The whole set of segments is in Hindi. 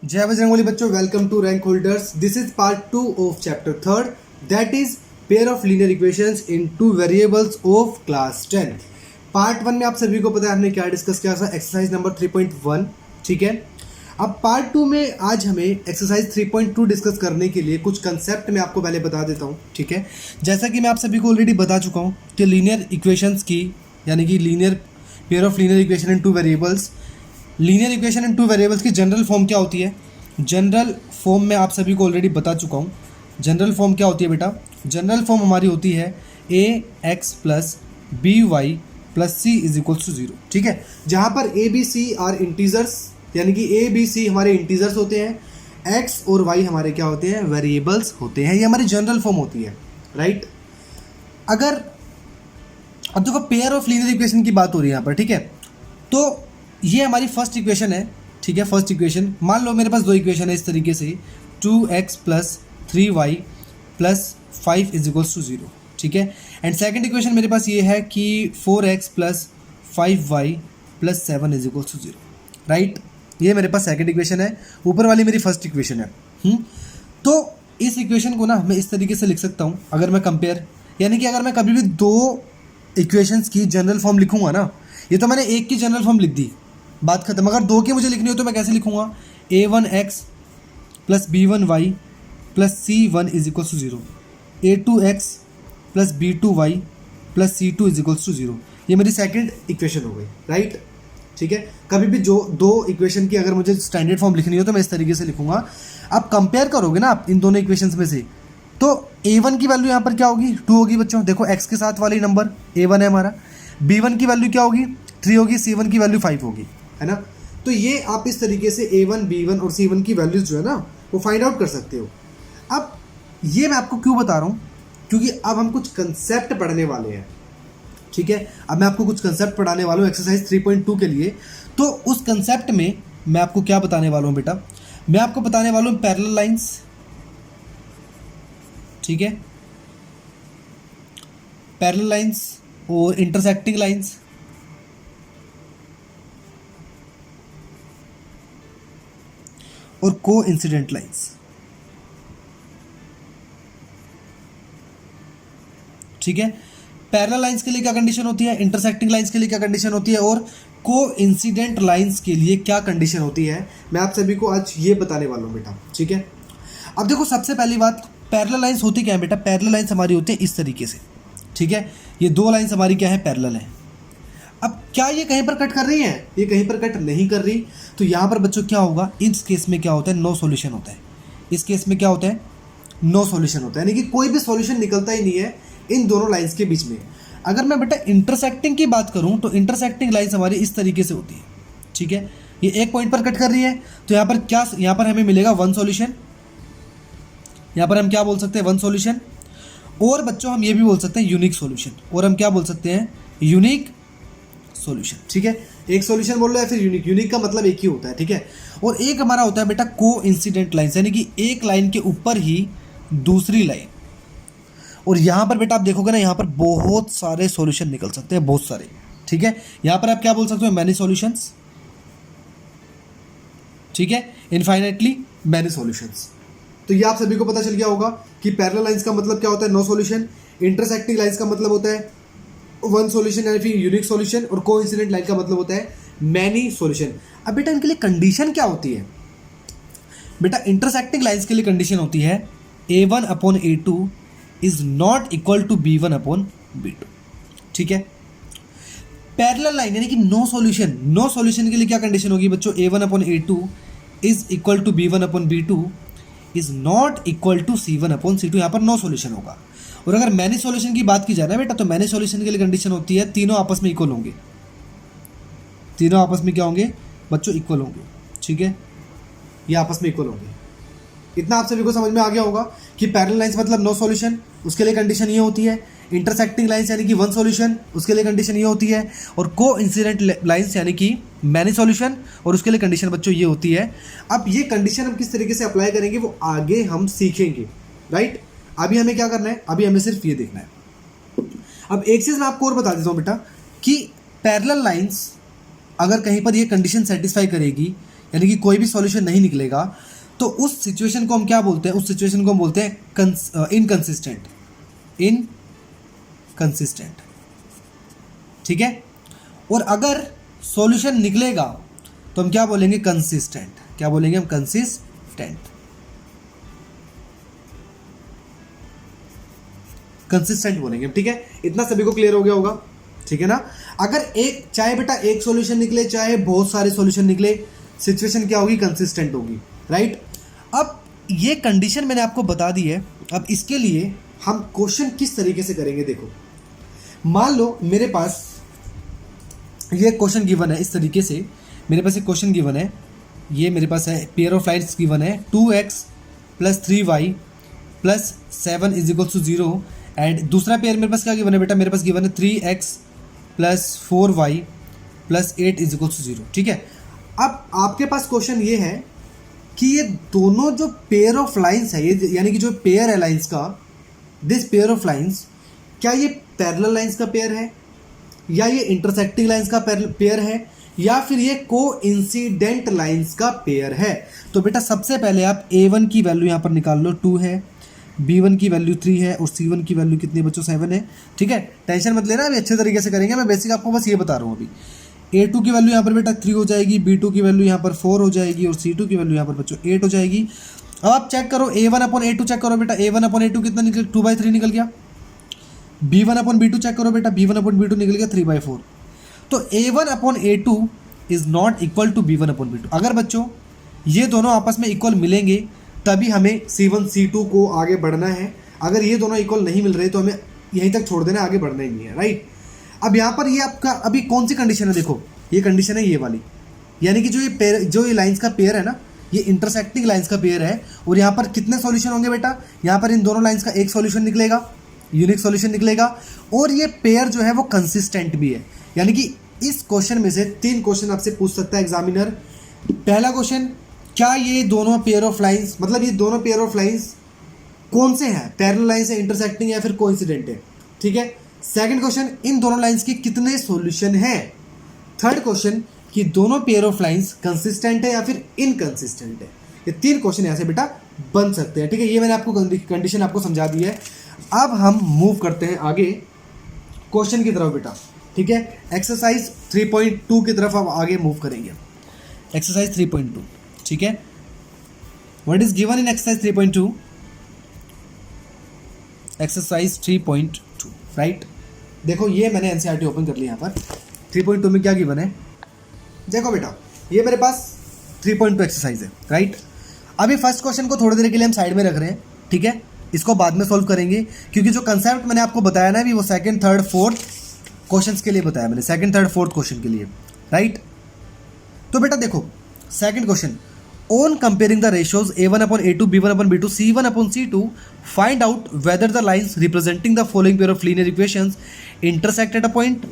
जय बजरंगबली बच्चों, welcome to rank holders. This is part 2 of chapter 3, that is pair of linear equations in two variables of class 10। Part 1 में आप सभी को पता है हमने क्या डिस्कस किया था, एक्सरसाइज नंबर 3.1। ठीक है, अब पार्ट 2 में आज हमें एक्सरसाइज 3.2 डिस्कस करने के लिए कुछ कंसेप्ट मैं आपको पहले बता देता हूँ। ठीक है, जैसा कि मैं आप सभी को ऑलरेडी बता चुका हूँ कि लीनियर इक्वेशंस की यानी कि linear pair of linear equation in two variables, linear equation in two variables की जनरल फॉर्म क्या होती है। जनरल फॉर्म में आप सभी को ऑलरेडी बता चुका हूँ। जनरल फॉर्म क्या होती है बेटा? जनरल फॉर्म हमारी होती है A X plus B Y plus C is equals to 0। ठीक है, जहाँ पर A B C are integers, यानी कि ए बी सी हमारे इंटीजर्स होते हैं, एक्स और वाई हमारे क्या होते हैं? वेरिएबल्स होते हैं। ये हमारी जनरल फॉर्म होती है, राइट। अगर अब देखो पेयर ऑफ लीनियर इक्वेशन की बात हो रही है यहाँ पर, ठीक है, तो ये हमारी फर्स्ट इक्वेशन है। ठीक है, फर्स्ट इक्वेशन मान लो मेरे पास दो इक्वेशन है इस तरीके से, 2x plus 3y plus 5 is equals to 0। ठीक है, एंड सेकंड इक्वेशन मेरे पास ये है कि 4x plus 5y plus 7 is equals to 0, right. ये मेरे पास सेकंड इक्वेशन है, ऊपर वाली मेरी फर्स्ट इक्वेशन है। तो इस इक्वेशन को ना मैं इस तरीके से लिख सकता हूँ, अगर मैं कंपेयर, यानी कि अगर मैं कभी भी दो इक्वेशंस की जनरल फॉर्म लिखूंगा ना, ये तो मैंने एक की जनरल फॉर्म लिख दी, बात खत्म। अगर दो की मुझे लिखनी हो तो मैं कैसे लिखूंगा? a1x plus b1y plus c1 is equals to 0, a2x plus b2y plus c2 is equals to 0। ये मेरी सेकंड इक्वेशन हो गई, राइट। ठीक है, कभी भी जो दो इक्वेशन की अगर मुझे स्टैंडर्ड फॉर्म लिखनी हो तो मैं इस तरीके से लिखूंगा। अब कंपेयर करोगे ना आप इन दोनों इक्वेशंस में से, तो a1 की वैल्यू यहाँ पर क्या होगी? 2 होगी बच्चों। देखो x के साथ वाली नंबर a1 है हमारा, b1 की वैल्यू क्या होगी? 3 होगी, c1 की वैल्यू 5 होगी, है ना। तो ये आप इस तरीके से a1, b1 और c1 की वैल्यूज जो है ना वो फाइंड आउट कर सकते हो। अब ये मैं आपको क्यों बता रहा हूँ? क्योंकि अब हम कुछ कंसेप्ट पढ़ने वाले हैं। ठीक है, अब मैं आपको कुछ कंसेप्ट पढ़ाने वाला हूँ एक्सरसाइज 3.2 के लिए। तो उस कंसेप्ट में मैं आपको क्या बताने वाला हूँ बेटा? मैं आपको बताने वाला हूँ पैरेलल लाइंस। ठीक है, पैरेलल लाइंस और इंटरसेक्टिंग लाइंस, और को इंसिडेंट लाइंस। ठीक है, पैरेलल लाइंस के लिए क्या कंडीशन होती है, इंटरसेक्टिंग लाइंस के लिए क्या कंडीशन होती है, और को इंसिडेंट लाइंस के लिए क्या कंडीशन होती है, मैं आप सभी को आज ये बताने वाला हूँ बेटा। ठीक है, अब देखो सबसे पहली बात, पैरेलल लाइंस होती क्या है बेटा? पैरेलल लाइंस हमारी होती है इस तरीके से। ठीक है, ये दो लाइंस हमारी क्या है? पैरेलल है। अब क्या ये कहीं पर कट कर रही है? ये कहीं पर कट नहीं कर रही। तो यहाँ पर बच्चों क्या होगा? इस केस में क्या होता है? नो सॉल्यूशन होता है। इस केस में क्या होता है? नो सॉल्यूशन होता है, यानी कि कोई भी सॉल्यूशन निकलता ही नहीं है इन दोनों लाइंस के बीच में। अगर मैं बेटा इंटरसेक्टिंग की बात करूँ तो इंटरसेक्टिंग लाइंस हमारी इस तरीके से होती है। ठीक है, ये एक पॉइंट पर कट कर रही है, तो यहाँ पर क्या, यहाँ पर हमें मिलेगा वन सॉल्यूशन। यहाँ पर हम क्या बोल सकते हैं? One solution. और बच्चों हम ये भी बोल सकते हैं यूनिक सॉल्यूशन, और हम क्या बोल सकते हैं? Unique solution. ठीक है, एक सॉल्यूशन बोल लो या फिर यूनिक। यूनिक का मतलब एक ही होता है, ठीक है। और एक हमारा होता है बेटा को इंसिडेंट लाइंस, यानी कि एक लाइन के ऊपर ही दूसरी लाइन। और यहाँ पर बेटा आप देखोगे ना, यहाँ पर बहुत सारे सॉल्यूशन निकल सकते हैं, बहुत सारे। ठीक है, यहाँ पर आप क्या बोल सकते हो? Many solutions. ठीक है, इनफाइनाइटली मैनी सॉल्यूशंस। तो ये आप सभी को पता चल गया होगा कि पैरेलल लाइंस का मतलब क्या होता है? No solution. इंटरसेक्टिंग लाइंस का मतलब होता है वन सॉल्यूशन यानी फिर यूनिक सॉल्यूशन, और कोइंसिडेंट लाइन का मतलब होता है मैनी सॉल्यूशन। अब बेटा इनके लिए कंडीशन क्या होती है? बेटा इंटरसेक्टिंग लाइंस के लिए कंडीशन होती है a1 upon a2 is not equal to b1 upon b2। ठीक है, पैरेलल लाइन यानी कि नो सॉल्यूशन, नो सॉल्यूशन के लिए क्या कंडीशन होगी बच्चों? a1 upon a2 is equal to b1 upon b2 is not equal to c1 upon c2। यहाँ पर नो सॉल्यूशन होगा। और अगर मैनी सॉल्यूशन की बात की जाए ना बेटा, तो मैनी सॉल्यूशन के लिए कंडीशन होती है तीनों आपस में इक्वल होंगे। तीनों आपस में क्या होंगे बच्चों? इक्वल होंगे। ठीक है, ये आपस में इक्वल होंगे। इतना आप सभी को समझ में आ गया होगा कि पैरेलल लाइंस मतलब नो सॉल्यूशन, उसके लिए कंडीशन ये होती है। इंटरसेक्टिंग लाइंस यानी कि वन सॉल्यूशन, उसके लिए कंडीशन ये होती है। और को इंसिडेंट लाइंस यानी कि मैनी सॉल्यूशन, और उसके लिए कंडीशन बच्चों ये होती है। अब ये कंडीशन हम किस तरीके से अप्लाई करेंगे वो आगे हम सीखेंगे, राइट। अभी हमें क्या करना है? अभी हमें सिर्फ ये देखना है। अब एक चीज़ मैं आपको और बता देता हूँ बेटा कि पैरेलल लाइंस अगर कहीं पर ये कंडीशन सेटिस्फाई करेगी यानी कि कोई भी सॉल्यूशन नहीं निकलेगा, तो उस सिचुएशन को हम क्या बोलते हैं? उस सिचुएशन को हम बोलते हैं इनकंसिस्टेंट। इनकंसिस्टेंट, ठीक है। और अगर सॉल्यूशन निकलेगा तो हम क्या बोलेंगे? कंसिस्टेंट। क्या बोलेंगे हम? कंसिस्टेंट। कंसिस्टेंट बोलेंगे, ठीक है। इतना सभी को क्लियर हो गया होगा, ठीक है ना। अगर एक, चाहे बेटा एक सॉल्यूशन निकले चाहे बहुत सारे सॉल्यूशन निकले, सिचुएशन क्या होगी? कंसिस्टेंट होगी, राइट। अब ये कंडीशन मैंने आपको बता दी है। अब इसके लिए हम क्वेश्चन किस तरीके से करेंगे, देखो। मान लो मेरे पास ये क्वेश्चन गिवन है इस तरीके से। मेरे पास एक क्वेश्चन गिवन है, ये मेरे पास है पेयर ऑफ लाइन्स गिवन है 2x + 3y + 7 = 0। एंड दूसरा पेयर मेरे पास क्या गिवन है बेटा? मेरे पास गिवन है 3x + 4y + 8 = 0, ठीक है। अब आपके पास क्वेश्चन ये है कि ये दोनों जो पेयर ऑफ लाइन्स है, ये यानी कि जो पेयर है लाइन्स का, दिस पेयर ऑफ लाइन्स, क्या ये पैरेलल लाइन्स का पेयर है, या ये इंटरसेक्टिंग लाइन्स का पेयर है, या फिर ये कोइंसिडेंट लाइन्स का पेयर है? तो बेटा सबसे पहले आप a1 की वैल्यू यहाँ पर निकाल लो, 2 है, b1 की वैल्यू 3 है, और c1 की वैल्यू कितनी बच्चों? 7 है, ठीक है। टेंशन मत लेना, अभी अच्छे तरीके से करेंगे, मैं बेसिक आपको बस ये बता रहा हूँ। अभी a2 की वैल्यू यहाँ पर बेटा 3 हो जाएगी, b2 की वैल्यू यहाँ पर 4 हो जाएगी, और c2 की वैल्यू यहाँ पर बच्चों 8 हो जाएगी। अब आप चेक करो a1/a2 चेक करो बेटा, a1/a2 कितना निकल? 2/3 निकल गया। b1/b2 चेक करो बेटा, b1/b2 निकल गया 3/4। तो a1/a2 is not equal to b1/b2। अगर बच्चों ये दोनों आपस में इक्वल मिलेंगे तभी हमें c1 c2 को आगे बढ़ना है। अगर ये दोनों इक्वल नहीं मिल रहे तो हमें यहीं तक छोड़ देना, आगे बढ़ना ही नहीं है, राइट। अब यहाँ पर ये आपका अभी कौन सी कंडीशन है? देखो ये कंडीशन है ये वाली, यानी कि जो ये लाइंस का पेयर है ना, ये इंटरसेक्टिंग लाइंस का पेयर है। और यहाँ पर कितने सॉल्यूशन होंगे बेटा? यहाँ पर इन दोनों लाइंस का एक सॉल्यूशन निकलेगा, यूनिक सॉल्यूशन निकलेगा। और ये पेयर जो है वो कंसिस्टेंट भी है, यानी कि इस क्वेश्चन में से 3 क्वेश्चन आपसे पूछ सकता है एग्जामिनर। पहला क्वेश्चन, क्या ये दोनों पेयर ऑफ लाइंस, मतलब ये दोनों पेयर ऑफ लाइंस कौन से हैं? पैरेलल लाइंस है, इंटरसेक्टिंग या फिर कोइंसिडेंट है, ठीक है। सेकंड क्वेश्चन, इन दोनों लाइंस के कितने सॉल्यूशन हैं? थर्ड क्वेश्चन, कि दोनों पेयर ऑफ लाइंस कंसिस्टेंट है या फिर इनकंसिस्टेंट है। ये 3 क्वेश्चन यहाँ से बेटा बन सकते हैं, ठीक है। ये मैंने आपको कंडीशन आपको समझा दी है। अब हम मूव करते हैं आगे क्वेश्चन की तरफ बेटा, ठीक है। एक्सरसाइज 3.2 की तरफ हम आगे मूव करेंगे। एक्सरसाइज 3.2, ठीक है। What is given in exercise 3.2? Exercise 3.2, right. देखो ये मैंने एनसीईआरटी ओपन कर लिया यहाँ पर। 3.2 में क्या गिवन है? देखो बेटा ये मेरे पास 3.2 एक्सरसाइज है, राइट। अभी फर्स्ट क्वेश्चन को थोड़ी देर के लिए हम साइड में रख रहे हैं, ठीक है। इसको बाद में सॉल्व करेंगे, क्योंकि जो कंसेप्ट मैंने आपको बताया ना, अभी वो सेकंड थर्ड फोर्थ क्वेश्चंस के लिए बताया मैंने, सेकंड थर्ड फोर्थ क्वेश्चन के लिए, राइट। तो बेटा देखो second question, on comparing the ratios a1/a2 b1/b2 c1/c2 find out whether the lines representing the following pair of linear equations intersect at a point,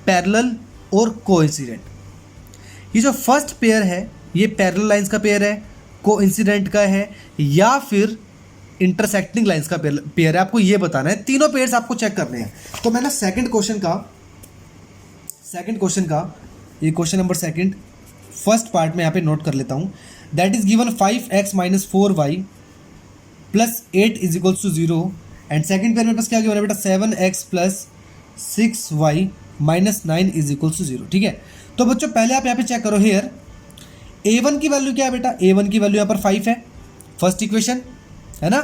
parallel और कोइंसिडेंट। ये जो फर्स्ट पेयर है ये पैरेलल लाइंस का पेयर है, कोइंसिडेंट का है, या फिर इंटरसेक्टिंग लाइंस का पेयर है। आपको ये बताना है, तीनों पेयर्स आपको चेक करने हैं। तो मैं ना सेकंड क्वेश्चन का ये question number second first part में यहाँ पे नोट कर लेता हूँ। That is given 5x - 4y + 8 = 0। And second pair में पास क्या गिवन है बेटा? 7x + 6y - 9 = 0, ठीक है। तो बच्चों पहले आप यहाँ पे चेक करो, हेयर a1 की वैल्यू क्या है बेटा? a1 की वैल्यू यहाँ पर 5 है, फर्स्ट इक्वेशन है ना।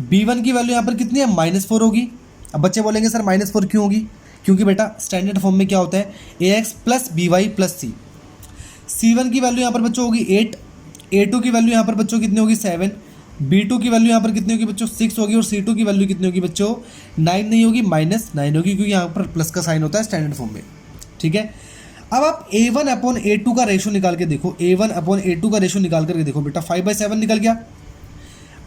b1 की वैल्यू यहाँ पर कितनी है? -4 होगी। अब बच्चे बोलेंगे सर -4 क्यों होगी? क्योंकि बेटा स्टैंडर्ड फॉर्म में क्या होता है? ax + by + c। c1 की वैल्यू यहाँ पर बच्चों होगी 8, a2 की वैल्यू यहाँ पर बच्चों कितनी होगी? 7, b2 की वैल्यू यहाँ पर कितनी होगी बच्चों? 6 होगी, और c2 की वैल्यू कितनी होगी बच्चों? 9 नहीं होगी, -9 होगी, क्योंकि यहाँ पर प्लस का साइन होता है स्टैंडर्ड फॉर्म में, ठीक है। अब आप a1/a2 का रेशो निकाल के देखो, a1/a2 का रेशो निकाल करके देखो बेटा, 5/7 निकल गया।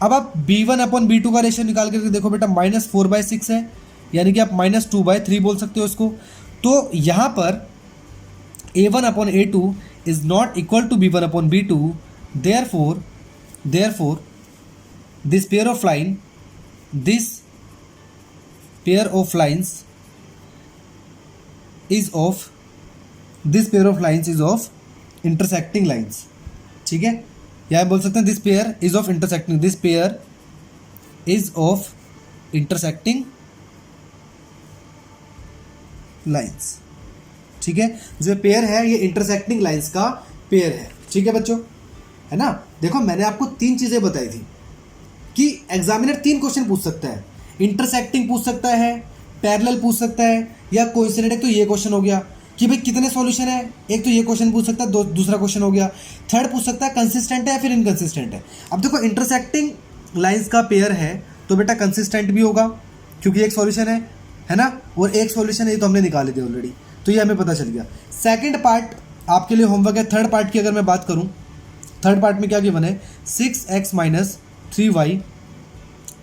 अब आप b1/b2 का रेशो निकाल करके देखो बेटा, -4/6 है, यानी कि आप -2/3 बोल सकते हो इसको। तो यहाँ पर a1/a2 is not equal to b1/b2, therefore this pair of lines is of intersecting lines, ठीक है, या बोल सकते हैं this pair is of intersecting, this pair is of intersecting lines. ठीक है, जो पेयर है ये इंटरसेक्टिंग लाइंस का पेयर है। ठीक है बच्चों, है ना। देखो मैंने आपको 3 चीजें बताई थी कि एग्जामिनर 3 क्वेश्चन पूछ सकता है, इंटरसेक्टिंग पूछ सकता है, पैरेलल पूछ सकता है, या कोइंसिडेंट। एक तो ये क्वेश्चन हो गया कि भाई कितने सॉल्यूशन है, एक तो ये क्वेश्चन पूछ सकता है, दूसरा क्वेश्चन हो गया। थर्ड पूछ सकता है कंसिस्टेंट है या फिर इनकंसिस्टेंट है। अब देखो इंटरसेक्टिंग लाइंस का पेयर है तो बेटा कंसिस्टेंट भी होगा क्योंकि एक सॉल्यूशन है ना, और एक सॉल्यूशन है, ये तो हमने निकाले थे ऑलरेडी, तो ये हमें पता चल गया। सेकंड पार्ट आपके लिए होमवर्क है। थर्ड पार्ट की अगर मैं बात करूं, थर्ड पार्ट में क्या गिवन है, 6x minus 3y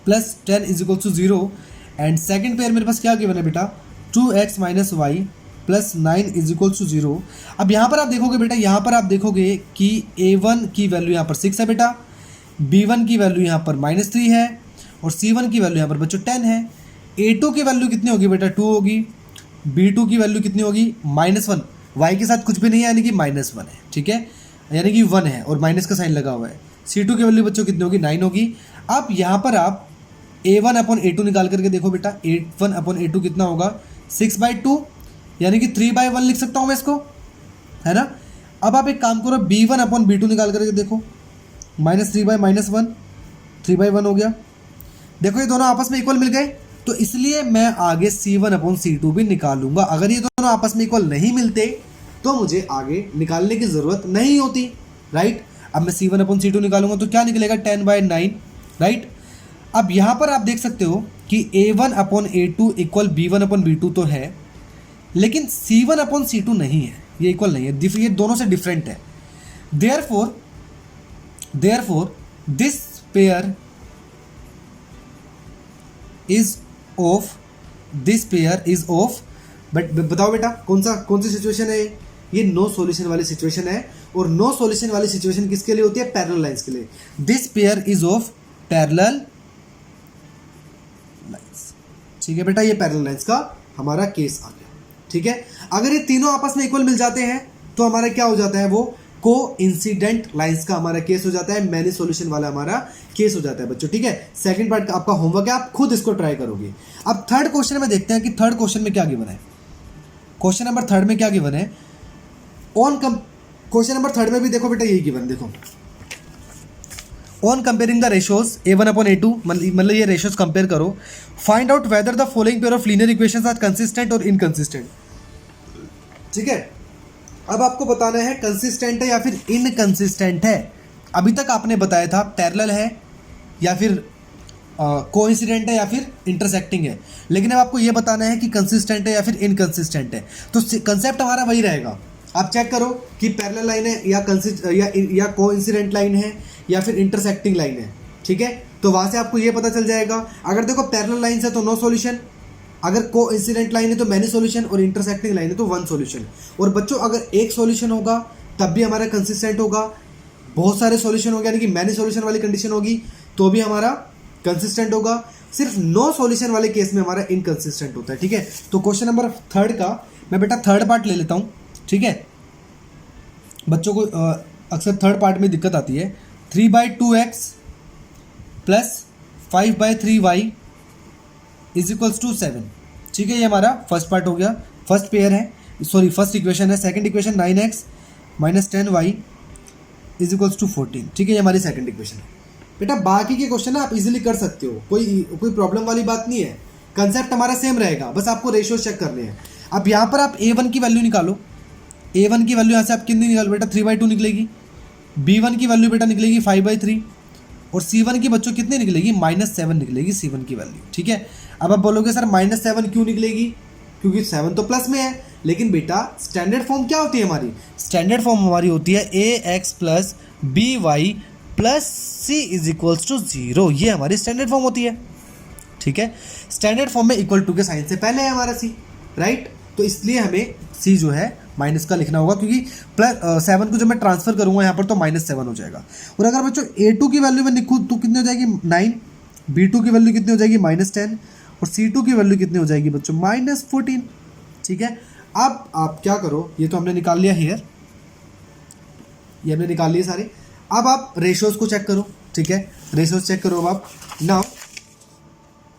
plus 10 is equal to 0। And second pair मेरे पास क्या गिवन है बेटा, 2x minus Y plus 9 is equal to 0। अब यहाँ पर आप देखोगे बेटा, यहाँ पर आप देखोगे कि a1 की वैल्यू यहाँ पर 6 है बेटा, b1 की वैल्यू यहाँ पर -3 है, और c1 की वैल्यू यहाँ पर बच्चों 10 है। a2 की वैल्यू कितनी होगी बेटा, 2 होगी। b2 की वैल्यू कितनी होगी, -1। y के साथ कुछ भी नहीं है यानी कि -1 है। ठीक है, यानी कि 1 है और माइनस का साइन लगा हुआ है। c2 की वैल्यू बच्चों कितनी होगी, 9 होगी। अब यहाँ पर आप a1 अपॉन a2 निकाल करके देखो बेटा, a1 अपॉन a2 कितना होगा, 6/2 यानी कि 3/1 लिख सकता हूँ मैं इसको, है ना। अब आप एक काम करो, b1 अपॉन b2 निकाल करके देखो, -3/-1 3/1 हो गया। देखो ये दोनों आपस में इक्वल मिल गए, तो इसलिए मैं आगे c1 अपॉन c2 भी निकालूंगा। अगर ये दोनों आपस में इक्वल नहीं मिलते तो मुझे आगे निकालने की ज़रूरत नहीं होती, राइट। अब मैं c1 अपॉन c2 निकालूंगा तो क्या निकलेगा, 10/9, राइट। अब यहाँ पर आप देख सकते हो कि a1 upon a2 equal b1 upon b2 तो है, लेकिन c1 अपॉन c2 नहीं है, ये इक्वल नहीं है, ये दोनों से डिफरेंट है। Therefore this pair is of, but बताओ बेटा कौन सी सिचुएशन है ये नो सॉल्यूशन वाली सिचुएशन है। और नो सॉल्यूशन वाली सिचुएशन किसके लिए होती है, पैरेलल लाइंस के लिए। This pair is of parallel lines. ठीक है बेटा, ये पैरेलल लाइंस का हमारा केस आ गया। ठीक है, अगर ये तीनों आपस में इक्वल मिल जाते हैं तो हमारा क्या हो जाता है, वो कोइंसिडेंट लाइंस का हमारा केस हो जाता है, मैनी सॉल्यूशन वाला हमारा केस हो जाता है बच्चों। ठीक है, सेकंड पार्ट आपका होमवर्क है, आप खुद इसको ट्राई करोगे। अब थर्ड क्वेश्चन में देखते हैं कि थर्ड क्वेश्चन में क्या गिवन है। क्वेश्चन नंबर थर्ड में क्या गिवन है, क्वेश्चन नंबर थर्ड में भी देखो बेटा यही गिवन, देखो on comparing the ratios a1 upon a2, मतलब ये रेशियोज कंपेयर करो, find out whether the following pair of linear equations are consistent और इनकंसिस्टेंट। ठीक है, अब आपको बताना है कंसिस्टेंट है या फिर इनकंसिस्टेंट है। अभी तक आपने बताया था पैरेलल है या फिर कोइंसिडेंट है या फिर इंटरसेक्टिंग है, लेकिन अब आपको ये बताना है कि कंसिस्टेंट है या फिर इनकंसिस्टेंट है। तो कंसेप्ट हमारा वही रहेगा, आप चेक करो कि पैरेलल लाइन है या कोइंसिडेंट लाइन है या फिर इंटरसेक्टिंग लाइन है। ठीक है, तो वहाँ से आपको ये पता चल जाएगा। अगर देखो पैरेलल लाइन है तो नो सॉल्यूशन, अगर कोइंसिडेंट लाइन है तो मैनी सॉल्यूशन, और इंटरसेक्टिंग लाइन है तो 1 सॉल्यूशन। और बच्चों अगर एक सॉल्यूशन होगा तब भी हमारा कंसिस्टेंट होगा, बहुत सारे सॉल्यूशन हो गया यानी कि मैनी सॉल्यूशन वाली कंडीशन होगी तो भी हमारा कंसिस्टेंट होगा। सिर्फ नो सॉल्यूशन वाले केस में हमारा इनकंसिस्टेंट होता है। ठीक है, तो क्वेश्चन नंबर थर्ड का मैं बेटा थर्ड पार्ट ले लेता हूँ। ठीक है, बच्चों को अक्सर थर्ड पार्ट में दिक्कत आती है। 3/2x plus 5/3y is equals to 7। ठीक है, ये हमारा फर्स्ट पार्ट हो गया, फर्स्ट पेयर है, सॉरी फर्स्ट इक्वेशन है। Second equation 9x minus 10y is equals to 14। ठीक है, ये हमारी सेकंड इक्वेशन है। बेटा बाकी के क्वेश्चन ना आप इजीली कर सकते हो, कोई प्रॉब्लम वाली बात नहीं है, कंसेप्ट हमारा सेम रहेगा, बस आपको रेशियो चेक करने हैं। अब यहाँ पर आप a1 की वैल्यू निकालो, a1 की वैल्यू यहाँ से आप कितनी निकालो बेटा, 3/2 निकलेगी। b1 की वैल्यू बेटा निकलेगी 5/3, और c1 की बच्चों कितनी निकलेगी, -7 निकलेगी c1 की वैल्यू। ठीक है, अब आप बोलोगे सर -7 क्यों निकलेगी, क्योंकि 7 तो प्लस में है। लेकिन बेटा स्टैंडर्ड फॉर्म क्या होती है हमारी, स्टैंडर्ड फॉर्म हमारी होती है ax plus by plus c is equals to 0, ये हमारी स्टैंडर्ड फॉर्म होती है। ठीक है, स्टैंडर्ड फॉर्म में इक्वल टू के साइन से पहले है हमारा c, राइट। तो इसलिए हमें c जो है माइनस का लिखना होगा, क्योंकि +7 को जब मैं ट्रांसफर करूंगा यहाँ पर तो -7 हो जाएगा। और अगर बच्चों a2 की वैल्यू में लिखूँ तो कितनी हो जाएगी, 9, b2 की वैल्यू कितनी हो जाएगी, -10, और c2 की वैल्यू कितनी हो जाएगी बच्चों, -14। ठीक है, अब आप क्या करो, ये तो हमने निकाल लिया हियर, ये हमने निकाल लिए सारे। अब आप रेशोज को चेक करो, ठीक है, रेशोज चेक करो अब आप नाउ,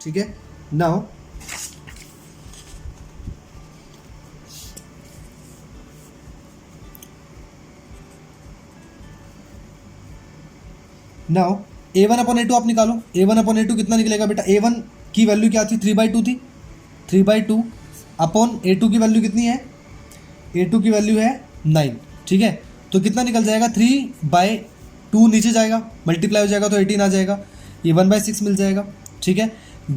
ठीक है, नाउ A1 अपॉन A2 आप निकालो। A1 अपॉन A2 कितना निकलेगा बेटा? A1 की वैल्यू क्या थी? 3/2 थी। 3/2 अपॉन A2 की वैल्यू कितनी है? A2 की वैल्यू है 9, ठीक है। तो कितना निकल जाएगा? 3/2 नीचे जाएगा, मल्टीप्लाई हो जाएगा तो 18 आ जाएगा, ये 1/6 मिल जाएगा, ठीक है।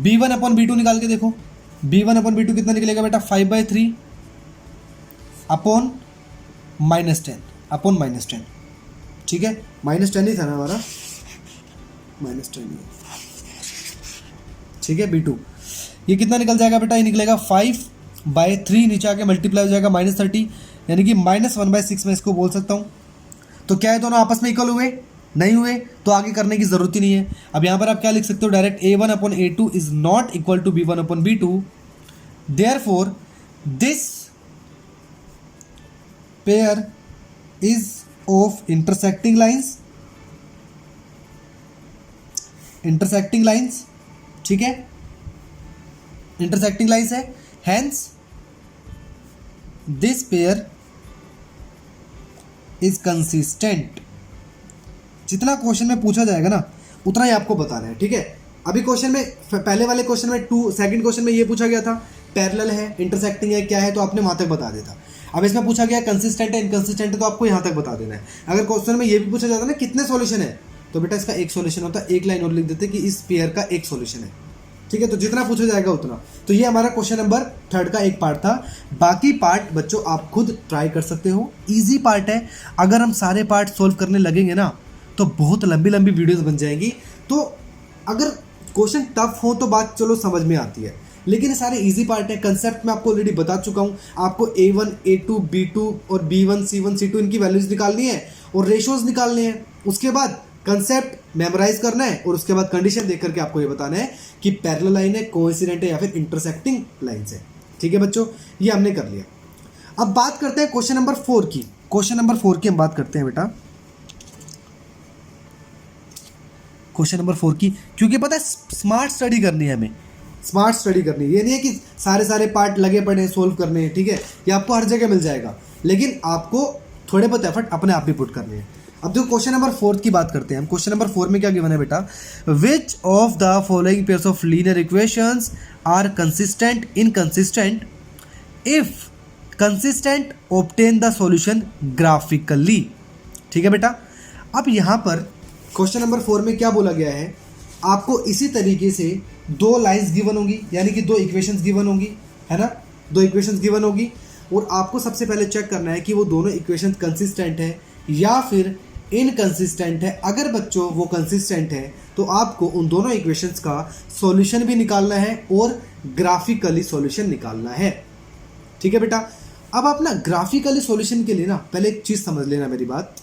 B1 अपॉन B2 निकाल के देखो। B1 अपॉन B2 कितना निकलेगा बेटा? 5/3 अपॉन -10 अपॉन -10, ठीक है। -10 ही था ना हमारा, -10 ही, ठीक है। B2 ये कितना निकल जाएगा बेटा? ये निकलेगा 5/3 नीचे आके मल्टीप्लाई हो जाएगा -30, यानी कि -1/6 में इसको बोल सकता हूँ। तो क्या है, दोनों आपस में इक्वल हुए? नहीं हुए, तो आगे करने की जरूरत ही नहीं है। अब यहाँ पर आप क्या लिख सकते हो direct? A1 upon A2 is not equal to B1 upon B2, therefore this pair is of intersecting lines, ठीक है, इंटरसेक्टिंग लाइंस है, hence this pair is consistent. जितना क्वेश्चन में पूछा जाएगा ना उतना ही आपको बताना है, ठीक है। अभी क्वेश्चन में पहले वाले क्वेश्चन में सेकंड क्वेश्चन में ये पूछा गया था पैरेलल है, इंटरसेक्टिंग है, क्या है, तो आपने वहां तक बता देता। अब इसमें पूछा गया कंसिस्टेंट है, इनकंसिस्टेंट है, तो आपको यहाँ तक बता देना है। अगर क्वेश्चन में ये भी पूछा जाता ना कितने सॉल्यूशन है, तो बेटा इसका एक सॉल्यूशन होता है, एक लाइन और लिख देते कि इस पेयर का एक सॉल्यूशन है, ठीक है। तो जितना पूछा जाएगा उतना। तो ये हमारा क्वेश्चन नंबर 3 का एक पार्ट था। बाकी पार्ट बच्चों आप खुद ट्राई कर सकते हो, इजी पार्ट है। अगर हम सारे पार्ट सोल्व करने लगेंगे ना तो बहुत लंबी लंबी वीडियोस बन जाएंगी। तो अगर क्वेश्चन टफ हो तो बात चलो समझ में आती है, लेकिन ये सारे इजी पार्ट है। कंसेप्ट मैं आपको ऑलरेडी बता चुका हूँ। आपको A1, A2, B2 और B1, C1, C2 इनकी वैल्यूज निकालनी है और रेशोज निकालने हैं। उसके बाद कंसेप्ट मेमोराइज करना है और उसके बाद कंडीशन देख करके आपको ये बताना है कि पैरेलल लाइन है, कोइंसिडेंट है या फिर इंटरसेक्टिंग लाइंस है, ठीक है बच्चों। ये हमने कर लिया। अब बात करते हैं क्वेश्चन नंबर 4 की। क्वेश्चन नंबर 4 की हम बात करते हैं बेटा, क्वेश्चन नंबर 4 की, क्योंकि पता है स्मार्ट स्टडी करनी है हमें, स्मार्ट स्टडी करनी है। ये नहीं है कि सारे पार्ट लगे पड़े हैं सोल्व करने हैं, ठीक है। ये आपको हर जगह मिल जाएगा, लेकिन आपको थोड़े बहुत एफर्ट अपने आप भी पुट करने हैं। अब देखो क्वेश्चन नंबर 4 की बात करते हैं हम। क्वेश्चन नंबर 4 में क्या गिवन है बेटा? Which of the following pairs of linear equations are consistent inconsistent if consistent obtain the solution graphically, ठीक है बेटा। अब यहाँ पर क्वेश्चन नंबर 4 में क्या बोला गया है? आपको इसी तरीके से 2 लाइंस गिवन होंगी, यानी कि 2 इक्वेशंस गिवन होंगी, है ना, 2 इक्वेशंस गिवन होगी, और आपको सबसे पहले चेक करना है कि वो दोनों इक्वेशंस कंसिस्टेंट है या फिर इनकंसिस्टेंट है। अगर बच्चों वो कंसिस्टेंट है तो आपको उन दोनों इक्वेशंस का सॉल्यूशन भी निकालना है और ग्राफिकली सॉल्यूशन निकालना है, ठीक है बेटा। अब आप ना ग्राफिकली सॉल्यूशन के लिए ना पहले एक चीज़ समझ लेना मेरी बात।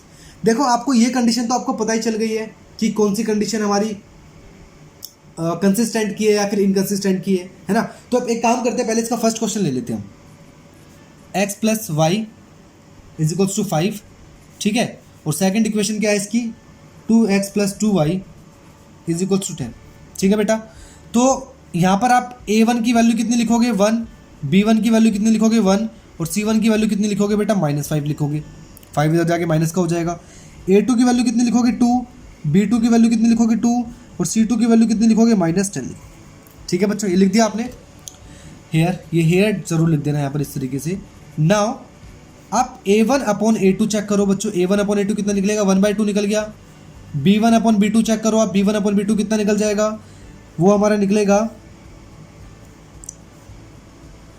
देखो आपको ये कंडीशन तो आपको पता ही चल गई है कि कौन सी कंडीशन हमारी कंसिस्टेंट की है या फिर इनकंसिस्टेंट की है ना। तो अब एक काम करते हैं, पहले इसका फर्स्ट क्वेश्चन ले लेते हैं हम। x + y = 5, ठीक है। और सेकंड इक्वेशन क्या है इसकी? 2x + 2y = 10, ठीक है बेटा। तो यहाँ पर आप a1 की वैल्यू कितनी लिखोगे? 1, b1 की वैल्यू कितनी लिखोगे? 1, और c1 की वैल्यू कितनी लिखोगे बेटा? -5 लिखोगे। 5 इधर जाके माइनस का हो जाएगा। a2 की वैल्यू कितनी लिखोगे? 2, b2 की वैल्यू कितनी लिखोगे? 2, और c2 की वैल्यू कितनी लिखोगे? -10, ठीक है बच्चों। ये लिख दिया आपने हेयर, ये हेयर जरूर लिख देना यहाँ पर इस तरीके से। नाउ आप A1 अपॉन A2 चेक करो बच्चों। A1 अपॉन A2 कितना निकलेगा? 1/2 निकल गया। B1 अपॉन B2 चेक करो आप। B1 अपॉन B2 कितना निकल जाएगा? वो हमारा निकलेगा,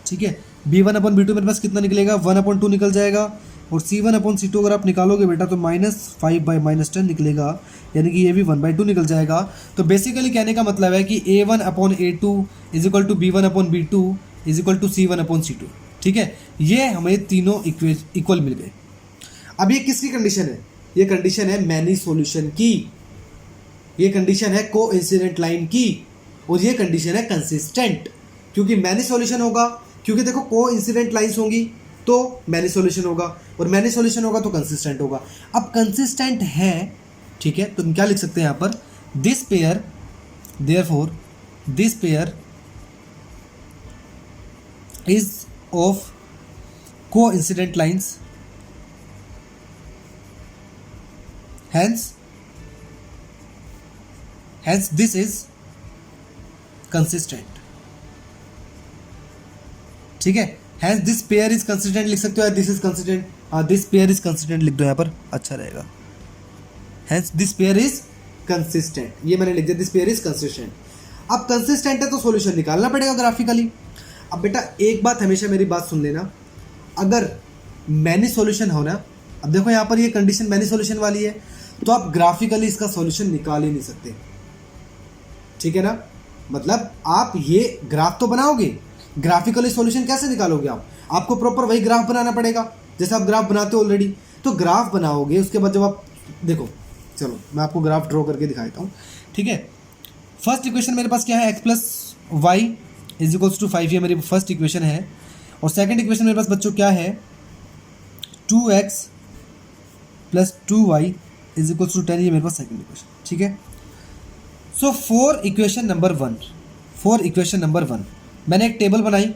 ठीक है। B1 अपॉन B2 मेरे पास कितना निकलेगा? 1/2 निकल जाएगा। और C1 अपॉन C2 अगर आप निकालोगे बेटा तो -5/10 निकलेगा, यानी कि ये भी 1/2 निकल जाएगा। तो बेसिकली कहने का मतलब है कि A1 upon A2 = B1 upon B2 = C1 upon C2, ठीक है। ये हमें तीनों इक्वल मिल गए। अब ये किसकी कंडीशन है? ये कंडीशन है मैनी सॉल्यूशन की, ये कंडीशन है कोइंसिडेंट लाइन की, और ये कंडीशन है कंसिस्टेंट। क्योंकि मैनी सॉल्यूशन होगा, क्योंकि देखो कोइंसिडेंट लाइंस होंगी तो मैनी सॉल्यूशन होगा, और मैनी सॉल्यूशन होगा तो कंसिस्टेंट होगा। अब कंसिस्टेंट है ठीक है, तो हम क्या लिख सकते हैं यहाँ पर, this pair, therefore this pair is of coincident lines, hence this is consistent। ठीक है, hence this pair is consistent लिख सकते हो, this is consistent, this pair is consistent लिख दो यहाँ पर, अच्छा रहेगा। hence this pair is consistent, ये मैंने लिख दिया, this pair is consistent। अब consistent है तो सॉल्यूशन निकालना पड़ेगा ग्राफिकली। अब बेटा एक बात हमेशा मेरी बात सुन लेना, अगर मैनी सॉल्यूशन हो ना, अब देखो यहाँ पर ये कंडीशन मैनी सॉल्यूशन वाली है, तो आप ग्राफिकली इसका सॉल्यूशन निकाल ही नहीं सकते, ठीक है ना। मतलब आप ये ग्राफ तो बनाओगे, ग्राफिकली सॉल्यूशन कैसे निकालोगे आप, आपको प्रॉपर वही ग्राफ बनाना पड़ेगा जैसे आप ग्राफ बनाते हो ऑलरेडी। तो ग्राफ बनाओगे, उसके बाद जब आप देखो, चलो मैं आपको ग्राफ ड्रॉ करके दिखाता हूँ, ठीक है। फर्स्ट इक्वेशन मेरे पास क्या है, x plus Y is equals to 5, ये मेरी फर्स्ट इक्वेशन है। और सेकंड इक्वेशन मेरे पास बच्चों क्या है, 2x plus 2y is equals to 10, ये मेरे पास सेकंड इक्वेशन, ठीक है। सो फॉर इक्वेशन नंबर 1 मैंने एक टेबल बनाई,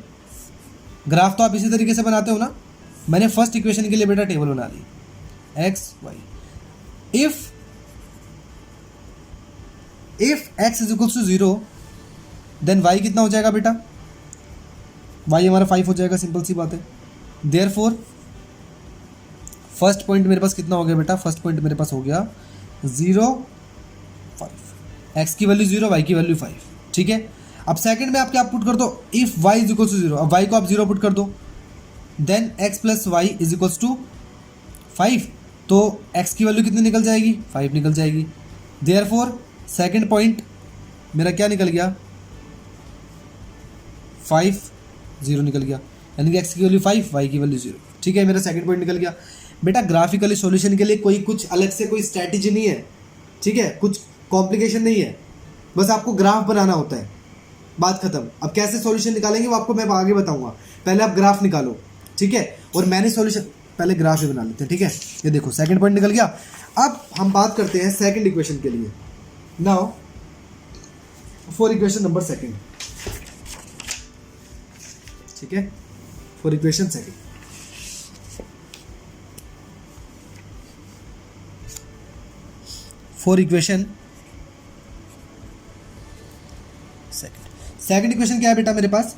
ग्राफ तो आप इसी तरीके से बनाते हो ना, मैंने फर्स्ट इक्वेशन के लिए बेटा टेबल बना ली, x y, if x is equals to 0 then y कितना हो जाएगा बेटा, y हमारा 5 हो जाएगा, सिंपल सी बात है। देयरफॉर फर्स्ट पॉइंट मेरे पास कितना हो गया बेटा, फर्स्ट पॉइंट मेरे पास हो गया 0 5, x की वैल्यू 0, y की वैल्यू 5, ठीक है। अब सेकंड में आप क्या पुट कर दो, if y is equals to 0, अब y को आप 0 पुट कर दो, then x plus Y is equals to 5, तो x की वैल्यू कितनी निकल जाएगी, 5 निकल जाएगी। देयरफॉर सेकंड पॉइंट मेरा क्या निकल गया, 5 0 निकल गया, यानी कि x की वैल्यू 5, y की वैल्यू 0, ठीक है, मेरा सेकंड पॉइंट निकल गया। बेटा ग्राफिकली सॉल्यूशन के लिए कोई कुछ अलग से कोई स्ट्रैटेजी नहीं है, ठीक है, कुछ कॉम्प्लिकेशन नहीं है, बस आपको ग्राफ बनाना होता है, बात खत्म। अब कैसे सॉल्यूशन निकालेंगे वो आपको मैं आगे बताऊंगा, पहले आप ग्राफ निकालो, ठीक है। और मैंने सॉल्यूशन पहले ग्राफ ही बना लेते हैं, ठीक है। ये देखो सेकंड पॉइंट निकल गया। अब हम बात करते हैं सेकंड इक्वेशन के लिए। Now for equation number second, ठीक है, for equation second, for equation second equation क्या है बेटा मेरे पास,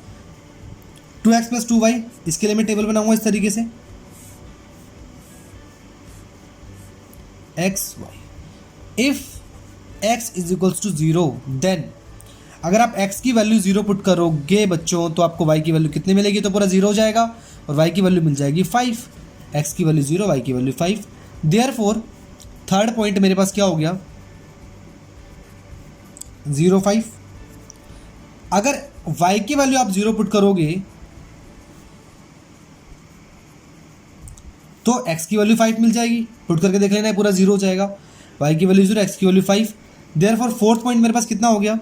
2x प्लस 2y, इसके लिए मैं टेबल बनाऊंगा इस तरीके से, x y, if x is equals to 0 then, अगर आप x की वैल्यू 0 पुट करोगे बच्चों तो आपको y की वैल्यू कितनी मिलेगी, तो पूरा 0 हो जाएगा, और y की वैल्यू मिल जाएगी 5, x की वैल्यू 0, y की वैल्यू 5। देयरफॉर थर्ड पॉइंट मेरे पास क्या हो गया, 0 5, अगर y की वैल्यू आप 0 पुट करोगे तो x की वैल्यू 5 मिल जाएगी, पुट करके देख लेना है, पूरा 0 हो जाएगा, y की वैल्यू 0, x की वैल्यू 5। देयरफॉर फोर्थ पॉइंट मेरे पास कितना हो गया,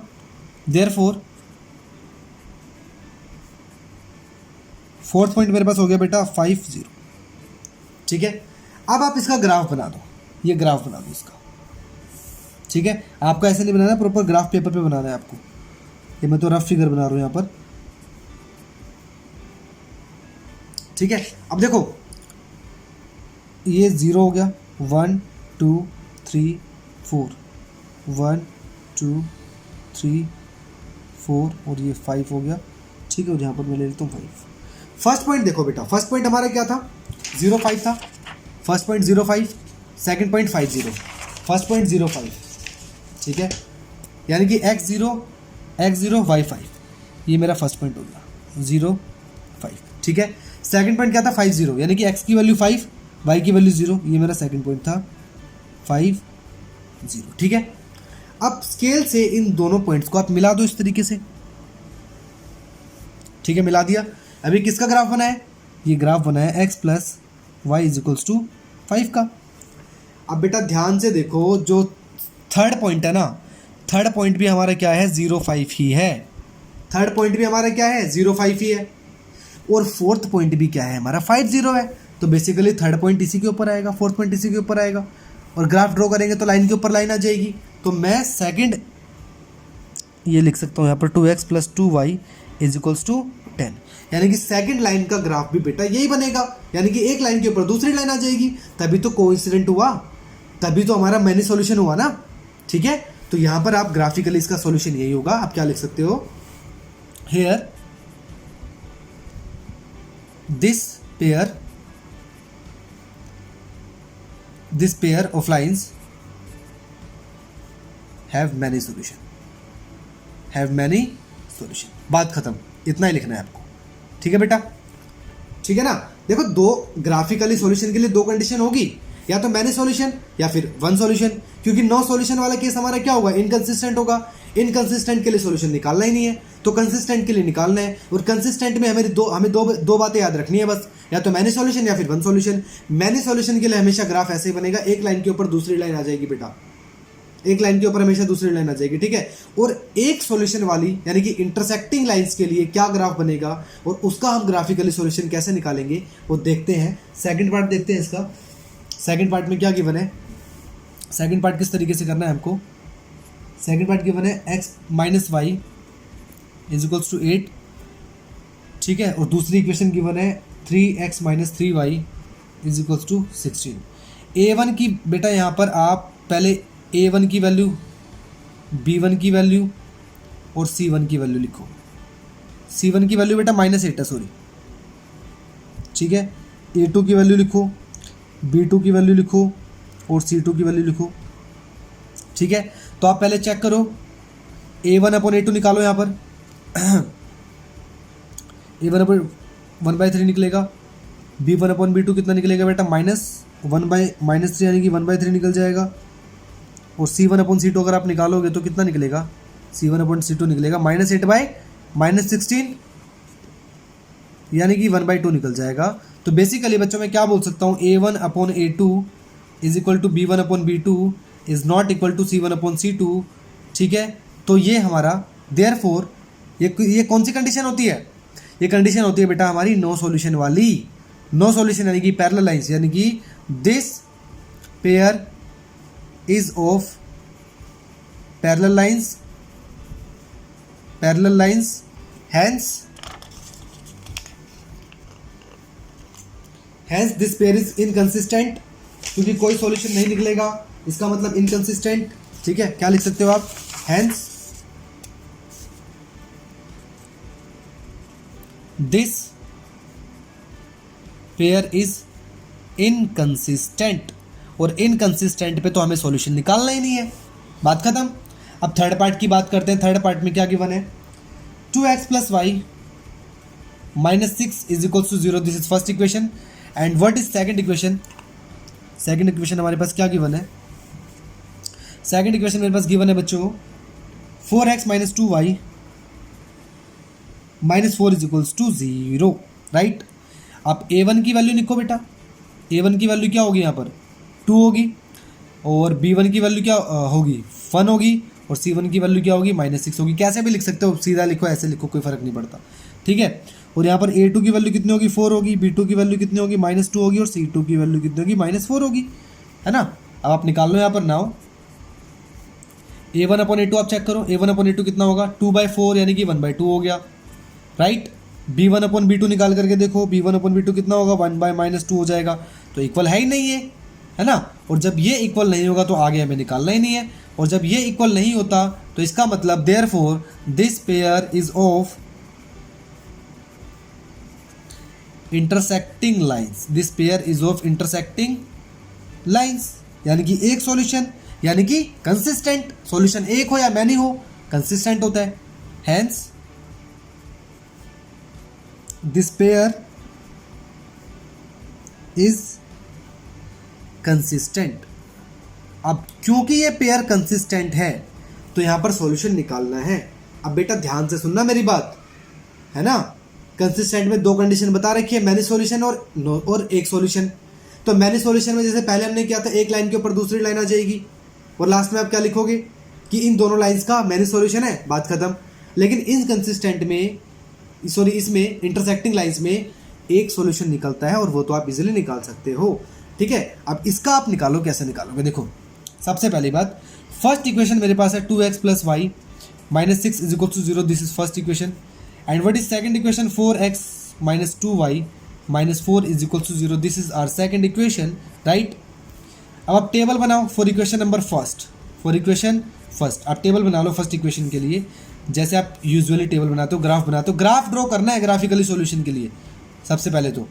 देयरफॉर फोर्थ पॉइंट मेरे पास हो गया बेटा 5 0, ठीक है। अब आप इसका ग्राफ बना दो, ये ग्राफ बना दो इसका, ठीक है। आपको ऐसे नहीं बनाना, प्रॉपर ग्राफ पेपर पे बनाना है आपको, ये मैं तो रफ फिगर बना रहा हूँ यहाँ पर, ठीक है। अब देखो ये 0 हो गया, 1 2 3 4, 1 2 3 4, और ये 5 हो गया, ठीक है। और यहाँ पर मैं ले लेता हूँ 5। फर्स्ट पॉइंट देखो बेटा, फर्स्ट पॉइंट हमारा क्या था, 0 5 था, first point 0 5, second point 5 0, first point 0 5, ठीक है, यानी कि x 0 y 5, ये मेरा फर्स्ट पॉइंट हो गया 0 5, ठीक है। सेकंड पॉइंट क्या था, 5 0, यानी कि x की वैल्यू 5, y की वैल्यू 0, ये मेरा सेकंड पॉइंट था 5 0, ठीक है। अब स्केल से इन दोनों पॉइंट्स को आप मिला दो इस तरीके से, ठीक है, मिला दिया। अभी किसका ग्राफ बना है, ये ग्राफ बना है x plus Y is equals to 5 का। अब बेटा ध्यान से देखो, जो थर्ड पॉइंट है ना, थर्ड पॉइंट भी हमारा क्या है, 0 5 ही है, थर्ड पॉइंट भी हमारा क्या है, 0 5 ही है, और फोर्थ पॉइंट भी क्या है हमारा, 5 0 है। तो बेसिकली थर्ड पॉइंट इसी के ऊपर आएगा, फोर्थ पॉइंट इसी के ऊपर आएगा, और ग्राफ ड्रॉ करेंगे तो लाइन के ऊपर लाइन आ जाएगी। तो मैं सेकंड ये लिख सकता हूँ यहाँ पर 2x plus 2y is equals to 10, यानी कि सेकंड लाइन का ग्राफ भी बेटा यही बनेगा, यानी कि एक लाइन के ऊपर दूसरी लाइन आ जाएगी, तभी तो कोइंसिडेंट हुआ, तभी तो हमारा मैनी सॉल्यूशन हुआ ना। ठीक है, तो यहाँ पर आप ग्राफिकली इसका सॉल्यूशन यही होगा। आप क्या लिख सकते हो, here this pair of lines have many solution, बात खत्म, इतना ही लिखना है आपको। ठीक है बेटा, ठीक है ना। देखो, दो ग्राफिकली सॉल्यूशन के लिए दो कंडीशन होगी, या तो मैनी सॉल्यूशन या फिर वन सॉल्यूशन, क्योंकि नो सॉल्यूशन वाला केस हमारा क्या होगा, इनकंसिस्टेंट होगा। इनकंसिस्टेंट के लिए सॉल्यूशन निकालना ही नहीं है, तो कंसिस्टेंट के लिए निकालना है। और कंसिस्टेंट में हमें दो बातें याद रखनी है बस, या तो मैनी सॉल्यूशन या फिर वन सॉल्यूशन। मैनी सॉल्यूशन के लिए हमेशा ग्राफ ऐसे ही बनेगा, एक लाइन के ऊपर दूसरी लाइन आ जाएगी बेटा, एक लाइन के ऊपर हमेशा दूसरी लाइन आ जाएगी। ठीक है, और एक सॉल्यूशन वाली यानी कि इंटरसेक्टिंग लाइंस के लिए क्या ग्राफ बनेगा और उसका हम ग्राफिकली सॉल्यूशन कैसे निकालेंगे वो देखते हैं। सेकंड पार्ट देखते हैं इसका। सेकंड पार्ट में क्या गिवन है, सेकंड पार्ट किस तरीके से करना है हमको। सेकंड पार्ट गिवन है x minus Y is equals to 8। ठीक है, और दूसरी इक्वेशन गिवन है 3x minus 3y is equals to 16। a1 की बेटा यहाँ पर आप पहले a1 की वैल्यू, b1 की वैल्यू और c1 की वैल्यू लिखो। c1 की वैल्यू बेटा -8 है, सॉरी। ठीक है, a2 की वैल्यू लिखो, b2 की वैल्यू लिखो और c2 की वैल्यू लिखो। ठीक है, तो आप पहले चेक करो, a1 अपॉन a2 निकालो यहाँ पर a1 अपॉन 1/3 निकलेगा, b1 अपॉन b2 कितना निकलेगा बेटा -3 यानी कि 1/3 निकल जाएगा। और c1 अपॉन c2 अगर आप निकालोगे तो कितना निकलेगा, c1 अपॉन c2 निकलेगा -8/-16 यानी कि 1/2 निकल जाएगा। तो बेसिकली बच्चों मैं क्या बोल सकता हूँ, a1 upon a2 is equal to b1 upon b2 is not equal to c1 upon c2। ठीक है, तो ये हमारा देयरफॉर ये कौन सी कंडीशन होती है, ये कंडीशन होती है बेटा हमारी नो सॉल्यूशन वाली। नो सॉल्यूशन यानी कि पैरेलल लाइंस, यानी कि this pair is of parallel lines hence this pair is inconsistent, क्योंकि कोई सॉल्यूशन नहीं निकलेगा, इसका मतलब इनकंसिस्टेंट। ठीक है, क्या लिख सकते हो आप, hence this pair is inconsistent. और इनकंसिस्टेंट पे तो हमें सॉल्यूशन निकालना ही नहीं है, बात खत्म। अब थर्ड पार्ट की बात करते हैं। थर्ड पार्ट में क्या गिवन है, 2x plus Y minus 6 is equals to 0। This is first equation. And what is second equation, second equation हमारे पास क्या गिवन है, सेकंड इक्वेशन मेरे पास गिवन है बच्चों 4x minus 2y minus 4 is equals to 0, right. आप a1 की वैल्यू लिखो बेटा, a1 की वैल्यू क्या होगी यहाँ पर 2 होगी, और b1 की वैल्यू क्या होगी 1 होगी, और c1 की वैल्यू क्या होगी -6 होगी। कैसे भी लिख सकते हो, सीधा लिखो ऐसे लिखो, कोई फर्क नहीं पड़ता। ठीक है, और यहाँ पर a2 की वैल्यू कितनी होगी 4 होगी, b2 की वैल्यू कितनी होगी -2 होगी, और c2 की वैल्यू कितनी होगी -4 होगी, है ना। अब आप निकाल लो यहाँ पर नाउ a1 अपॉन a2 आप चेक करो, a1 अपॉन a2 कितना होगा 2/4 यानी कि 1/2 हो गया, राइट। b1 अपॉन b2 निकाल करके देखो, b1 अपॉन b2 कितना होगा 1/-2 हो जाएगा, तो इक्वल है ही नहीं है ना। और जब ये इक्वल नहीं होगा तो आगे हमें निकालना ही नहीं है, और जब ये इक्वल नहीं होता तो इसका मतलब therefore this pair is of intersecting lines, this pair is of intersecting lines, यानी कि एक सॉल्यूशन यानी कि कंसिस्टेंट। सॉल्यूशन एक हो या मैनी हो, कंसिस्टेंट होता है। Hence this pair is consistent. अब क्योंकि ये पेयर कंसिस्टेंट है तो यहां पर सॉल्यूशन निकालना है। अब बेटा ध्यान से सुनना मेरी बात, है ना। कंसिस्टेंट में दो कंडीशन बता रखी है, मैनी सॉल्यूशन और एक सॉल्यूशन। तो मैनी सॉल्यूशन में जैसे पहले हमने किया था, एक लाइन के ऊपर दूसरी लाइन आ जाएगी, और लास्ट में आप क्या लिखोगे कि इन दोनों लाइंस का मैनी सॉल्यूशन है, बात खत्म। लेकिन इनकंसिस्टेंट में, सॉरी इसमें इंटरसेक्टिंग लाइंस में एक सॉल्यूशन निकलता है, और वो तो आप इजीली निकाल सकते हो। ठीक है, अब इसका आप निकालो, कैसे निकालोगे? देखो सबसे पहली बात, फर्स्ट इक्वेशन मेरे पास है 2x plus Y minus 6 is equal to 0, this is first equation. And what is second equation? 4x minus 2y minus 4 is equal to 0, this is our second equation, right. अब आप टेबल बनाओ for equation number first, for equation first आप टेबल बना लो फर्स्ट इक्वेशन के लिए, जैसे आप यूजुअली टेबल बनाते हो, ग्राफ बनाते हो। ग्राफ ड्रॉ करना है ग्राफिकली सॉल्यूशन के लिए, सबसे पहले तो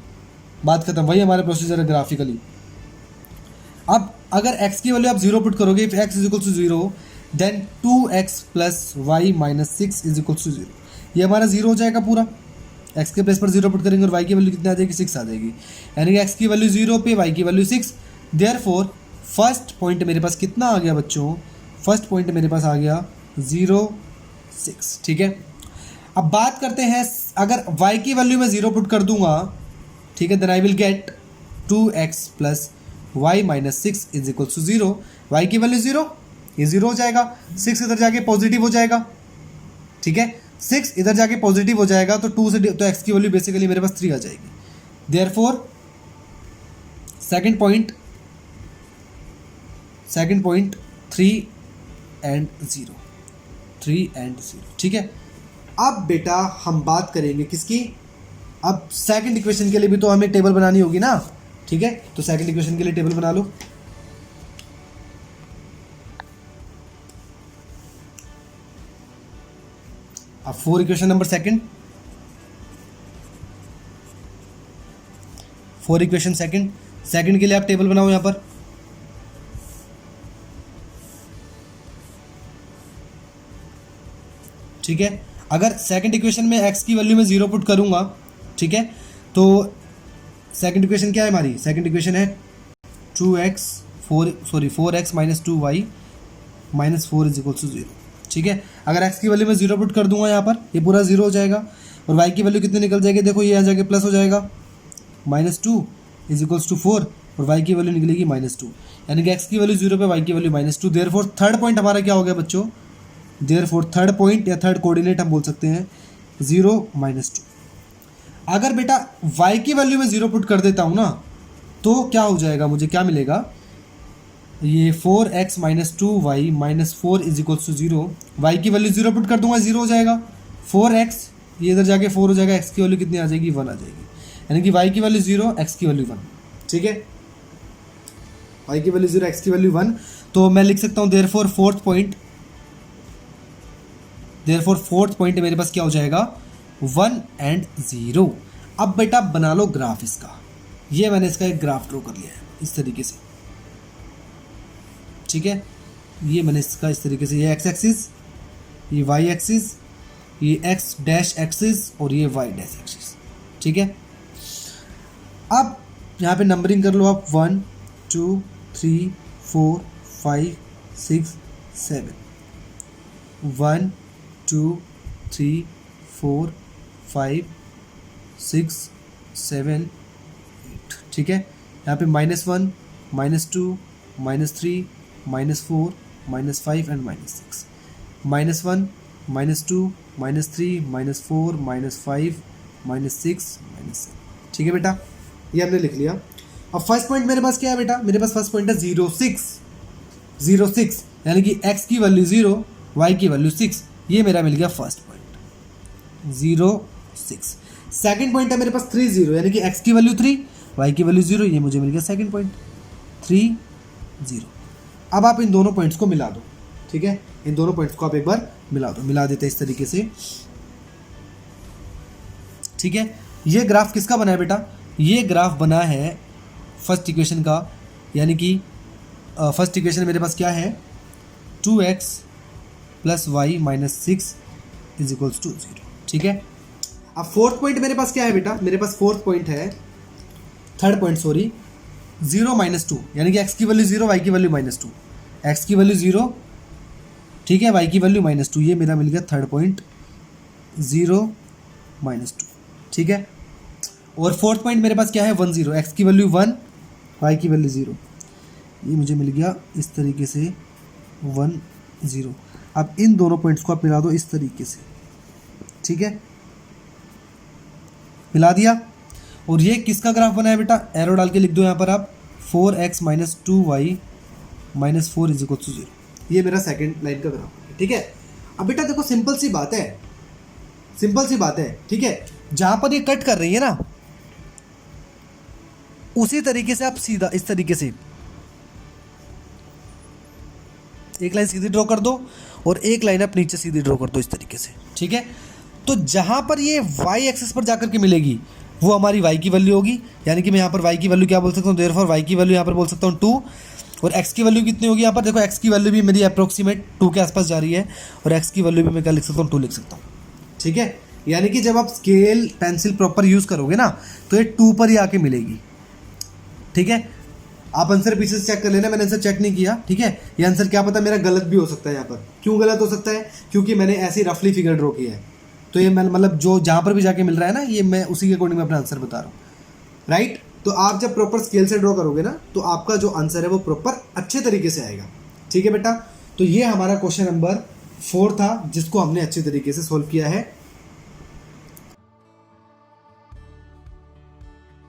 बात खत्म, वही हमारा प्रोसीजर है ग्राफिकली। अब अगर x की वैल्यू आप 0 पुट करोगे, if x is equal to 0 then 2x plus Y minus 6 is equal to 0, ये हमारा 0 हो जाएगा पूरा। x के प्लेस पर 0 पुट करेंगे और y की वैल्यू कितनी आ जाएगी? 6 आ जाएगी, यानी कि x की वैल्यू 0 पे y की वैल्यू 6। देयरफॉर फर्स्ट पॉइंट मेरे पास कितना आ गया बच्चों? फर्स्ट पॉइंट मेरे पास आ गया 0 6, ठीक है। अब बात करते हैं, अगर y की वैल्यू में 0 पुट कर दूंगा, ठीक है, then I will get 2x plus Y minus 6 is equal to 0, Y की वैल्यू 0, ये 0 हो जाएगा, 6 इधर जाके पॉजिटिव हो जाएगा, ठीक है, 6 इधर जाके पॉजिटिव हो जाएगा, तो 2 से तो x की वैल्यू बेसिकली मेरे पास 3 आ जाएगी। Therefore second point 3 and 0, 3 and 0, ठीक है। अब बेटा हम बात करेंगे किसकी? अब सेकंड इक्वेशन के लिए भी तो हमें टेबल बनानी होगी ना, ठीक है, तो सेकंड इक्वेशन के लिए टेबल बना लो। अब for equation number second, for equation second के लिए आप टेबल बनाओ यहां पर। ठीक है, अगर सेकंड इक्वेशन में x की वैल्यू में 0 पुट करूंगा, ठीक है, तो सेकंड इक्वेशन क्या है हमारी? सेकंड इक्वेशन है 4x minus 2y minus 4 is equal to 0, ठीक है। अगर x की वैल्यू में 0 पुट कर दूंगा यहाँ पर, ये पूरा 0 हो जाएगा, और y की वैल्यू कितनी निकल जाएगी? देखो ये आ जाके प्लस हो जाएगा, -2 इज इक्वल्स टू 4, और y की वैल्यू निकलेगी -2, यानी कि x की वैल्यू 0 पे y की वैल्यू -2। देयरफॉर थर्ड पॉइंट हमारा क्या हो गया बच्चों? देयरफॉर थर्ड पॉइंट या थर्ड कोऑर्डिनेट हम बोल सकते हैं 0 -2। अगर बेटा y की वैल्यू में 0 पुट कर देता हूँ ना, तो क्या हो जाएगा? मुझे क्या मिलेगा? ये 4x minus 2y minus 4 is equals to 0, y की वैल्यू 0 पुट कर दूंगा, 0 हो जाएगा, 4x ये इधर जाके 4 हो जाएगा, x की वैल्यू कितनी आ जाएगी? 1 आ जाएगी, यानी कि y की वैल्यू 0, x की वैल्यू 1, ठीक है, y की वैल्यू 0, x की वैल्यू 1। तो मैं लिख सकता हूँ देयरफॉर फोर्थ पॉइंट मेरे पास क्या हो जाएगा? 1 एंड 0। अब बेटा बना लो ग्राफ इसका, ये मैंने इसका एक ग्राफ ड्रॉ कर लिया है इस तरीके से, ठीक है, ये मैंने इसका इस तरीके से, ये x एक्सिस, ये y एक्सिस, ये x डैश एक्सिस और ये y डैश एक्सिस, ठीक है। अब यहाँ पे नंबरिंग कर लो आप, 1 2 3 4 5 6 7, 1 2 3 4 5 6 7 8, ठीक है। यहाँ पे -1 -2 -3 -4 -5 एंड -6, -1 -2 -3 -4 -5 -6 -7, ठीक है बेटा, ये हमने लिख लिया। अब फर्स्ट पॉइंट मेरे पास क्या है बेटा? मेरे पास फर्स्ट पॉइंट है 0 6, यानी कि x की वैल्यू 0, y की वैल्यू 6, ये मेरा मिल गया फर्स्ट पॉइंट 0 6। सेकंड पॉइंट है मेरे पास 3 0, यानी कि x की वैल्यू 3, y की वैल्यू 0, ये मुझे मिल गया सेकंड पॉइंट 3 0। अब आप इन दोनों पॉइंट्स को मिला दो, ठीक है, इन दोनों पॉइंट्स को आप एक बार मिला दो, मिला देते हैं इस तरीके से, ठीक है। ये ग्राफ किसका बना है बेटा? ये ग्राफ बना है फर्स्ट इक्वेशन का, यानी कि फर्स्ट इक्वेशन मेरे पास क्या है? 2x plus Y minus 6 is equals to 0, ठीक है। अब फोर्थ पॉइंट मेरे पास क्या है बेटा? मेरे पास फोर्थ पॉइंट है, थर्ड पॉइंट सॉरी, 0 -2, यानी कि x की वैल्यू 0, y की वैल्यू -2, x की वैल्यू 0, ठीक है, y की वैल्यू -2, ये मेरा मिल गया थर्ड पॉइंट 0 -2, ठीक है। और फोर्थ पॉइंट मेरे पास क्या है? 1 0, x की वैल्यू 1, y की वैल्यू 0, ये मुझे मिल गया इस तरीके से 1 0। अब इन दोनों पॉइंट्स को आप मिला दो इस तरीके से, ठीक है, मिला दिया। और ये किसका ग्राफ बना है बेटा? एरो डाल के लिख दो यहाँ पर आप, 4x minus 2y minus 4 is equal to 0। ये मेरा सेकंड लाइन का ग्राफ है, ठीक है। अब बेटा देखो सिंपल सी बात है, सिंपल सी बात है, ठीक है। जहां पर ये कट कर रही है ना, उसी तरीके से आप सीधा इस तरीके से एक लाइन सीधी ड्रॉ कर दो और एक लाइन आप नीचे सीधी ड्रॉ कर दो इस तरीके से, ठीक है। तो जहां पर ये y एक्सिस पर जाकर के मिलेगी वो हमारी y की वैल्यू होगी, यानी कि मैं यहाँ पर y की वैल्यू क्या बोल सकता हूँ, देयरफॉर y की वैल्यू यहाँ पर बोल सकता हूँ 2, और x की वैल्यू कितनी होगी यहाँ पर, देखो x की वैल्यू भी मेरी अप्रोक्सीमेट 2 के आसपास जा रही है, और x की वैल्यू भी मैं क्या लिख सकता हूँ, 2 लिख सकता हूँ, ठीक है। यानी कि जब आप स्केल पेंसिल प्रॉपर यूज़ करोगे ना तो ये 2 पर ही आके मिलेगी, ठीक है। आप आंसर पीछे से चेक कर लेना, मैंने आंसर चेक नहीं किया, ठीक है। ये आंसर क्या पता मेरा गलत भी हो सकता है यहाँ पर। क्यों गलत हो सकता है, क्योंकि मैंने ऐसी रफली फिगर ड्रॉ किया है, तो ये मैं मतलब जो जहाँ पर भी जाके मिल रहा है ना, ये मैं उसी के अकॉर्डिंग में अपना आंसर बता रहा हूँ, राइट। तो आप जब प्रॉपर स्केल से ड्रॉ करोगे ना तो आपका जो आंसर है वो प्रॉपर अच्छे तरीके से आएगा, ठीक है बेटा। तो ये हमारा क्वेश्चन नंबर 4 था जिसको हमने अच्छे तरीके से सोल्व किया है।